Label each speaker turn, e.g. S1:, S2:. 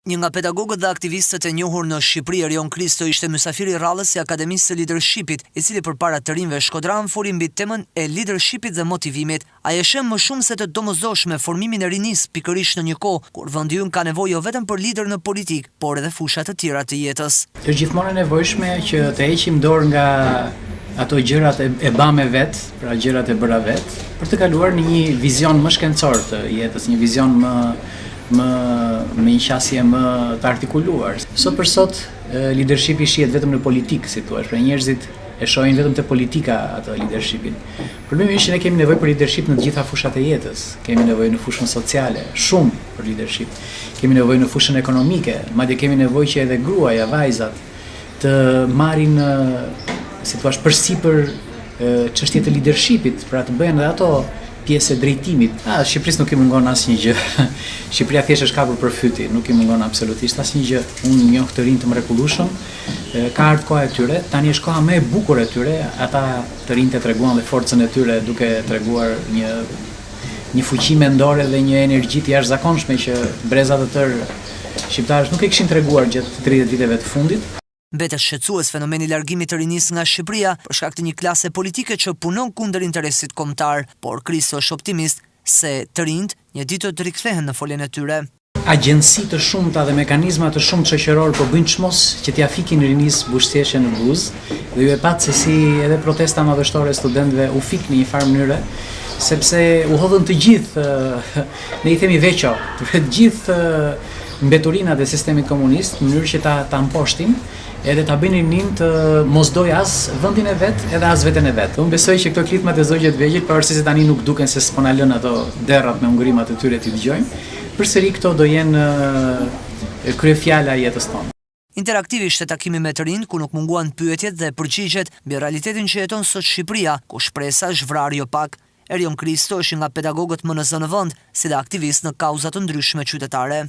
S1: Një nga pedagogët dhe aktivistët e njohur në Shqipëri, Erion Kristo, ishte mysafir i radhës i Akademisë së Leadershipit, i cili përpara të rinjve shkodran foli mbi temën e leadershipit dhe motivimit. Ai e sheh më shumë se të domosdoshme formimin e rinisë pikërisht në një kohë kur vendi ynë ka nevojë jo vetëm për lider në politikë, por edhe fusha të tjera të jetës.
S2: Është gjithmonë e nevojshme që të heqim dorë nga ato gjërat e bame vet, pra gjërat e bëra vet, për të kaluar në një vizion më shkencor të jetës, një vizion me një qasje më të artikuluar. Sot për sot, leadershipi shihet vetëm në politikë, si thua, pra njerëzit e shohin vetëm te politika atë leadershipin. Problemi është që ne kemi nevojë për leadership në të gjitha fushat e jetës. Kemi nevojë në fushën sociale, shumë për leadership. Kemi nevojë në fushën ekonomike, madje kemi nevojë që edhe gruaja, vajzat të marrin, si thua, përsipër çështjet e leadershipit, pra të bëhen edhe ato pjesë e drejtimit. Shqipërisë nuk i mungon asnjë gjë. Shqipëria thjesht është kapur për fyti, nuk i mungon absolutisht asnjë gjë. Unë njoh të rinj të mrekullueshëm, ka ardhur koha e tyre, tani është koha më e bukur e tyre, ata të rinjtë treguan dhe forcën e tyre duke treguar një fuqi mendore dhe një energji të jashtëzakonshme që brezat e tërë shqiptarësh nuk e kishin treguar gjatë 30 viteve të fundit.
S1: Mbetet shqetësues fenomeni largimit të rinisë nga Shqipëria për shkak të një klase politike që punon kundër interesit kombëtar, por Kristo është optimist se të rinjt një ditë do të rikthehen në foljen e tyre.
S2: Agjenci të shumta dhe mekanizma të shumtë shoqëror po bëjnë çmos që t'ia fikin rinisë bushtjeshën në buzë, dhe ju e pat se si edhe protesta madhështore e studentëve u fik në një farë mënyre, sepse u hodhën të gjithë, ne i themi veço, të gjithë mbeturinat e sistemit komunist në mënyrë që ta mposhtin edhe ta bënin nin të mos doj as vendin e vet edhe as veten e vet. Unë besoj që këto klitmat e zogjve të vegjël, pavarësisht se tani nuk duken se s'po na lën ato derrat me ngrimat e tyre ti dëgjojmë, përsëri këto do jenë kryefjala e jetës tonë.
S1: Interaktiv ishte takimi me të rinjt, ku nuk munguan pyetjet dhe përgjigjet mbi realitetin që jeton sot Shqipëria, ku shpresa është vrarë jo pak. Erion Kristo është nga pedagogët më në zënë vend, si dhe aktivist në kauza të ndryshme qytetare.